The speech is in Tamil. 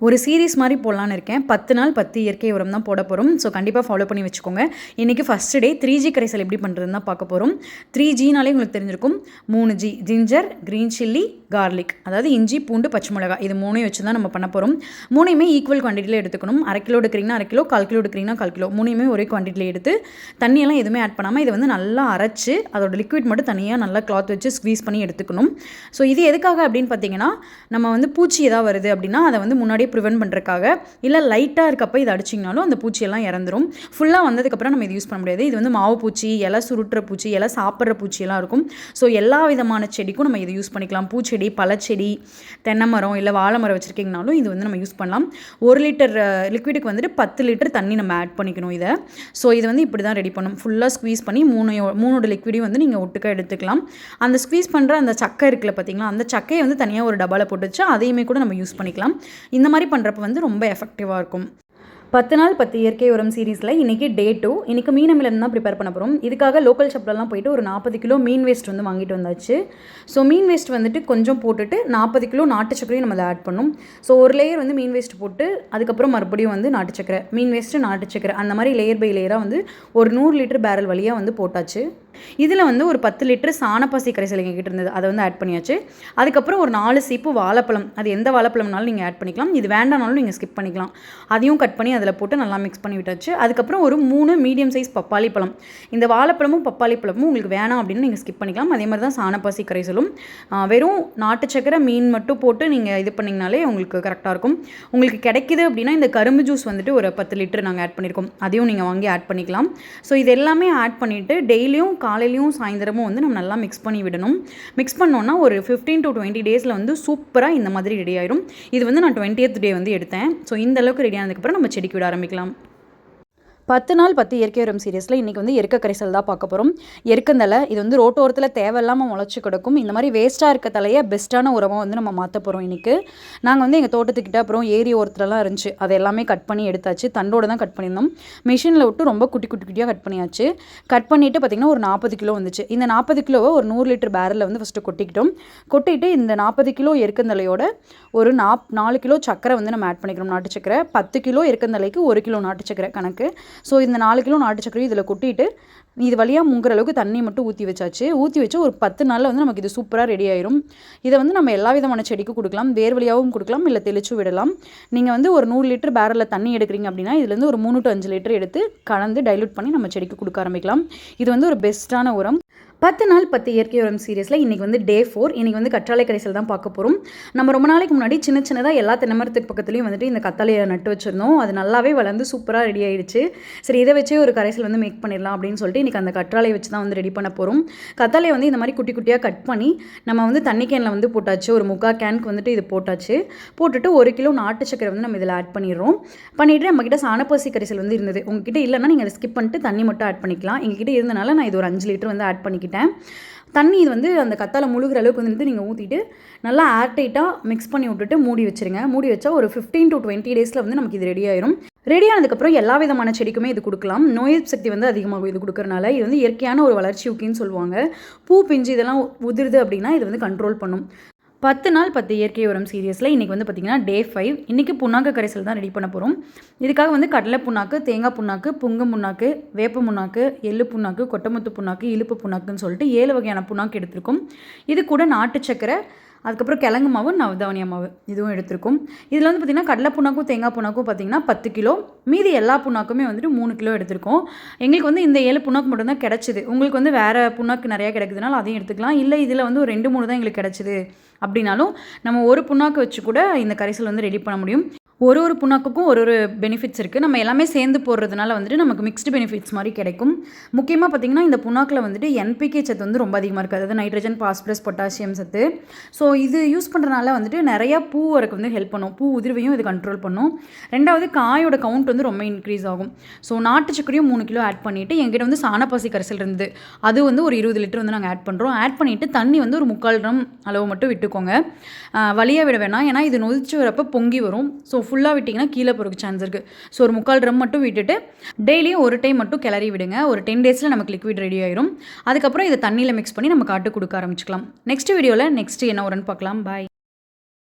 ஒரு சீரீஸ் மாதிரி போடலான்னு இருக்கேன். 10 நாள் 10 இயற்கை உரம் தான் போட போகிறோம். ஸோ கண்டிப்பாக ஃபாலோ பண்ணி வச்சுக்கோங்க. இன்றைக்கி ஃபஸ்ட்டு டே 3G கரைசல் எப்படி பண்ணுறதுன்னு தான் பார்க்க போகிறோம். 3Gனாலே உங்களுக்கு தெரிஞ்சிருக்கும். 3G ginger, green chilli, garlic, அதாவது இஞ்சி, பூண்டு, பச்சை மிளகாய், இது மூணையும் வச்சு தான் நம்ம பண்ண போகிறோம். மூணையுமே ஈக்குவல் குவான்டிட்டியில் எடுத்துக்கணும். 1/2 கிலோ எடுக்கிறீங்கன்னா 1/2 கிலோ, 1/4 கிலோ எடுக்கிறீங்கன்னா 1/4 கிலோ, மூணையுமே ஒரே குவான்டிட்டியில் எடுத்து தண்ணியெல்லாம் எதுவுமே ஆட் பண்ணாமல் இதை வந்து நல்லா அரைச்சி அதோட லிக்விட் மட்டும் தனியாக நல்லா கிளாத் வச்சு ஸ்க்வீஸ் பண்ணி எடுத்துக்கணும். ஸோ இது எதுக்காக அப்படின்னு பார்த்தீங்கன்னா, நம்ம வந்து பூச்சி ஏதாவது வருது அப்படின்னா அதை வந்து முன்னாடியே ப்ரிவென்ட் பண்ணுறதுக்காக, இல்லை லைட்டாக இருக்கப்போ இதை அடிச்சிங்கனாலும் அந்த பூச்சியெல்லாம் இறந்துடும். ஃபுல்லாக வந்ததுக்கப்புறம் நம்ம இது யூஸ் பண்ண முடியாது. இது வந்து மாவு பூச்சி, இலை சுருட்டுற பூச்சி, இலை சாப்பிட்ற பூச்சியெல்லாம் இருக்கும். ஸோ எல்லா விதமான செடிக்கும் நம்ம இதை யூஸ் பண்ணிக்கலாம். பூச்செடி, பழச்செடி, தென்னை மரம், இல்லை வாழை மரம் வச்சுருக்கீங்கனாலும் இது வந்து நம்ம யூஸ் பண்ணலாம். 1 லிட்டர் லிக்விடுக்கு வந்துட்டு 10 லிட்டர் தண்ணி நம்ம ஆட் பண்ணிக்கணும் இதை. ஸோ இது வந்து இப்படி தான் ரெடி பண்ணணும். ஃபுல்லாக ஸ்க்வீஸ் பண்ணி மூணோட லிக்விடையும் வந்து நீங்கள் ஒட்டுக்க எடுத்துக்கலாம். அந்த ஸ்க்வீஸ் பண்ணுற அந்த சக்கை இருக்குல்ல பார்த்தீங்களா, அந்த சக்கையை வந்து தனியாக ஒரு டப்பாவில் போட்டு வச்சு அதையுமே கூட நம்ம யூஸ் பண்ணிக்கலாம். இந்த மாதிரி பண்ணுறப்ப வந்து ரொம்ப எஃபெக்டிவாக இருக்கும். 10 நாள் 10 இயற்கை உரம் சீரீஸில் இன்றைக்கி டே 2. இன்றைக்கி மீன் அமிலம் தான் ப்ரிப்பேர் பண்ண போகிறோம். இதுக்காக லோக்கல் ஷாப்லலாம் போயிட்டு ஒரு 40 கிலோ மீன் வேஸ்ட் வந்து வாங்கிட்டு வந்தாச்சு. ஸோ மீன் வேஸ்ட் வந்துட்டு கொஞ்சம் போட்டுட்டு 40 கிலோ நாட்டு சக்கரையும் நம்ம அதை ஆட் பண்ணணும். ஸோ ஒரு லேயர் வந்து மீன் வேஸ்ட் போட்டு அதுக்கப்புறம் மறுபடியும் வந்து நாட்டு சக்கரை, மீன் வேஸ்ட்டு, நாட்டு சக்கரை, அந்த மாதிரி லேயர் பை லேயராக வந்து ஒரு 100 லிட்டர் பேரல் வழியாக வந்து போட்டாச்சு. இதில் வந்து ஒரு 10 லிட்டர் சாணப்பாசி கரைசல் எங்ககிட்ட இருந்தது, அதை வந்து ஆட் பண்ணியாச்சு. அதுக்கப்புறம் ஒரு 4 சீப்பு வாழைப்பழம், அது எந்த வாழைப்பழம்னாலும் நீங்கள் ஆட் பண்ணிக்கலாம். இது வேண்டானாலும் நீங்கள் ஸ்கிப் பண்ணிக்கலாம். அதையும் கட் பண்ணி அதில் போட்டு நல்லா மிக்ஸ் பண்ணி விட்டாச்சு. அதுக்கப்புறம் ஒரு 3 மீடியம் சைஸ் பப்பாளி பழம். இந்த வாழைப்பழமும் பப்பாளி பழமும் உங்களுக்கு வேணாம் அப்படின்னு நீங்கள் ஸ்கிப் பண்ணிக்கலாம். அதே மாதிரி தான் சாணப்பாசி கரைசலும். வெறும் நாட்டு சக்கரை, மீன் மட்டும் போட்டு நீங்கள் இது பண்ணிங்கனாலே உங்களுக்கு கரெக்டாக இருக்கும். உங்களுக்கு கிடைக்கிது அப்படின்னா இந்த கரும்பு ஜூஸ் வந்துட்டு ஒரு 10 லிட்டர் நாங்கள் ஆட் பண்ணியிருக்கோம். அதையும் நீங்கள் வாங்கி ஆட் பண்ணிக்கலாம். ஸோ இது எல்லாமே ஆட் பண்ணிவிட்டு டெய்லியும் காலையிலையும் சாயந்தரமும் வந்து நம்ம நல்லா மிக்ஸ் பண்ணி விடணும். மிக்ஸ் பண்ணோன்னா ஒரு 15 to 20 டேஸில் வந்து சூப்பராக இந்த மாதிரி ரெடி ஆயிரும். இது வந்து நான் 20th டே வந்து எடுத்தேன். ஸோ இந்த அளவுக்கு ரெடி ஆனதுக்கப்புறம் நம்ம செடிக்கு விட ஆரம்பிக்கலாம். 10 நாள் 10 இயற்கை உரம் சீரியஸில் இன்றைக்கி வந்து எருக்க கரைசல் தான் பார்க்க போகிறோம். எருக்கந்தலை இது வந்து ரோட்டோரத்தில் தேவையில்லாமல் முளைச்சி கிடக்கும். இந்த மாதிரி வேஸ்ட்டாக இருக்க தலையை பெஸ்ட்டான உரமாக வந்து நம்ம மாற்ற போகிறோம். இன்றைக்கி நாங்கள் வந்து எங்கள் தோட்டத்துக்கிட்ட அப்புறம் ஏரி ஓரத்துலலாம் இருந்துச்சு, அதை எல்லாமே கட் பண்ணி எடுத்தாச்சு. தண்டோடு தான் கட் பண்ணியிருந்தோம். மிஷினில் விட்டு ரொம்ப குட்டி குட்டியாக கட் பண்ணியாச்சு. கட் பண்ணிவிட்டு பார்த்திங்கன்னா ஒரு 40 கிலோ வந்துச்சு. இந்த 40 கிலோவை ஒரு 100 லிட்டர் பேரலில் வந்து ஃபஸ்ட்டு கொட்டிட்டு இந்த 40 கிலோ எருக்கந்தலையோட ஒரு 4 கிலோ சக்கரை வந்து நம்ம ஆட் பண்ணிக்கிறோம். நாட்டு சக்கரை 10 கிலோ எருக்கந்தலைக்கு 1 கிலோ நாட்டு சக்கரை கணக்கு. ஸோ இந்த 4 கிலோ நாட்டு சக்கரையும் இதில் கொட்டிட்டு இது வழியாக முங்குற அளவுக்கு தண்ணி மட்டும் ஊற்றி வச்சாச்சு. ஊற்றி வச்சு ஒரு 10 நாளில் வந்து நமக்கு இது சூப்பராக ரெடி ஆயிரும். இதை வந்து நம்ம எல்லா விதமான செடிக்கும் கொடுக்கலாம். வேர் வழியாகவும் கொடுக்கலாம், இல்லை தெளிச்சும் விடலாம். நீங்கள் வந்து ஒரு 100 லிட்டர் பேரலில் தண்ணி எடுக்கிறீங்க அப்படின்னா இதுலேருந்து ஒரு 3 to 5 லிட்டர் எடுத்து கலந்து டைலூட் பண்ணி நம்ம செடிக்கு கொடுக்க ஆரம்பிக்கலாம். இது வந்து ஒரு பெஸ்ட்டான உரம். 10 நாள் 10 இயற்கை உரம் சீரியஸில் இன்றைக்கி வந்து டே 4. இன்றைக்கி வந்து கற்றாழை கரைசல் தான் பார்க்க போகிறோம். நம்ம ரொம்ப நாளைக்கு முன்னாடி சின்னதாக எல்லா தென்னமரத்துக்கு பக்கத்துலையும் வந்துட்டு இந்த கத்தாழையை நட்டு வச்சுருந்தோம். அது நல்லாவே வளர்ந்து சூப்பராக ரெடி ஆகிடுச்சு. சரி, இதை வச்சே ஒரு கரைசல் வந்து மேக் பண்ணிடலாம் அப்படின்னு சொல்லிட்டு இன்றைக்கி அந்த கற்றாழையை வச்சு தான் வந்து ரெடி பண்ண போகிறோம். கத்தாழையை வந்து இந்த மாதிரி குட்டி குட்டியாக கட் பண்ணி நம்ம வந்து தண்ணி கேனில் வந்து போட்டாச்சு. ஒரு 3/4 கேனுக்கு வந்துட்டு இது போட்டுட்டு 1 கிலோ நாட்டு சக்கரை வந்து நம்ம இதில் ஆட் பண்ணிவிட்டு நம்மக்கிட்ட சாணப்பாசி கரைசல் வந்து இருந்தது. உங்ககிட்ட இல்லைன்னா நீங்கள் அதை ஸ்கிப் பண்ணிட்டு தண்ணி மட்டும் ஆட் பண்ணிக்கலாம். எங்ககிட்ட இருந்தனால நான் இது ஒரு 5 லிட்டர் வந்து ஆட் பண்ணிக்கிட்டேன். தண்ணி இது வந்து அந்த கத்தாழை முழுகிற அளவுக்கு வந்து நீங்கள் ஊற்றிட்டு நல்லா ஏர்டைட்டாக மிக்ஸ் பண்ணி விட்டுட்டு மூடி வச்சுருங்க. மூடி வச்சா ஒரு 15 to 20 டேஸில் வந்து நமக்கு இது ரெடி ஆயிரும். ரெடி ஆனதுக்கப்புறம் எல்லா விதமான செடிக்குமே இது கொடுக்கலாம். நோய் எதிர்ப்பு சக்தி வந்து அதிகமாகும் இது கொடுக்கறனால. இது வந்து இயற்கையான ஒரு வளர்ச்சி ஊக்கின்னு சொல்லுவாங்க. பூ பிஞ்சு இதெல்லாம் உதிருது அப்படின்னா இது வந்து கண்ட்ரோல் பண்ணும். 10 நாள் 10 இயற்கை உரம் சீரியஸில் இன்றைக்கி வந்து பார்த்திங்கன்னா டே 5. இன்றைக்கி புண்ணாக்கு கரைசல் தான் ரெடி பண்ண போகிறோம். இதுக்காக வந்து கடலை புண்ணாக்கு, தேங்காய் புண்ணாக்கு, புங்க புண்ணாக்கு, வேப்ப புண்ணாக்கு, எள்ளு புண்ணாக்கு, கொட்டமுத்து புண்ணாக்கு, இழுப்பு புண்ணாக்குன்னு சொல்லிட்டு 7 வகையான புண்ணாக்கு எடுத்திருக்கோம். இது கூட நாட்டு சக்கரை, அதுக்கப்புறம் கிழங்கு மாவு, நவதானிய மாவு இதுவும் எடுத்திருக்கும். இதில் வந்து பார்த்திங்கன்னா கடலை புண்ணாக்கும் தேங்காய் புண்ணாக்கும் பார்த்திங்கன்னா 10 கிலோ, மீதி எல்லா புண்ணாக்குமே வந்துட்டு 3 கிலோ எடுத்திருக்கோம். எங்களுக்கு வந்து இந்த 7 புண்ணாக்கு மட்டும்தான் கிடச்சிது. உங்களுக்கு வந்து வேறு புண்ணாக்கு நிறையா கிடைக்குதுனால அதையும் எடுத்துக்கலாம். இல்லை இதில் வந்து ஒரு 2-3 தான் எங்களுக்கு கிடச்சிது அப்படின்னாலும் நம்ம ஒரு புண்ணாக்கு வச்சு கூட இந்த கரைசல் வந்து ரெடி பண்ண முடியும். ஒரு புண்ணாக்குக்கும் ஒரு பெனிஃபிட்ஸ் இருக்குது. நம்ம எல்லாமே சேர்ந்து போடுறதுனால வந்துட்டு நமக்கு மிக்ஸ்டு பெனிஃபிட்ஸ் மாதிரி கிடைக்கும். முக்கியமாக பார்த்திங்கன்னா இந்த புண்ணாக்கில் வந்துட்டு NPK சத்து வந்து ரொம்ப அதிகமாக இருக்குது. அதாவது நைட்ரஜன், பாஸ்பரஸ், பொட்டாசியம் சத்து. ஸோ இது யூஸ் பண்ணுறதுனால வந்துட்டு நிறையா பூ வரக்கு வந்து ஹெல்ப் பண்ணும். பூ உதிர்வையும் இது கண்ட்ரோல் பண்ணும். 2வது காயோட கவுண்ட் வந்து ரொம்ப இன்க்ரீஸ் ஆகும். ஸோ நாட்டு சக்கரையும் 3 கிலோ ஆட் பண்ணிவிட்டு எங்கிட்ட வந்து சாணப்பாசி கரைசல் இருந்தது. அது வந்து ஒரு 20 லிட்டர் வந்து நாங்கள் ஆட் பண்ணுறோம். ஆட் பண்ணிவிட்டு தண்ணி வந்து ஒரு 3/4 ட்ரம் அளவு மட்டும் விட்டுக்கோங்க. வழியாக விட வேணாம், ஏன்னா இது நொதிச்சு வரப்போ பொங்கி வரும். ஸோ ஃபுல்லாக விட்டிங்கன்னா கீழே போகிறதுக்கு சான்ஸ் இருக்குது. ஸோ ஒரு 3/4 ட்ரம் மட்டும் விட்டுட்டு டெய்லியும் ஒரு டைம் மட்டும் கிளறி விடுங்க. ஒரு 10 டேஸில் நமக்கு லிக்விட் ரெடி ஆயிரும். அதுக்கப்புறம் இதை தண்ணியில் மிக்ஸ் பண்ணி நம்ம காட்டு கொடுக்க ஆரம்பிச்சிக்கலாம். நெக்ஸ்ட் வீடியோவில் நெக்ஸ்ட் என்ன உரன்னு பார்க்கலாம். பாய்.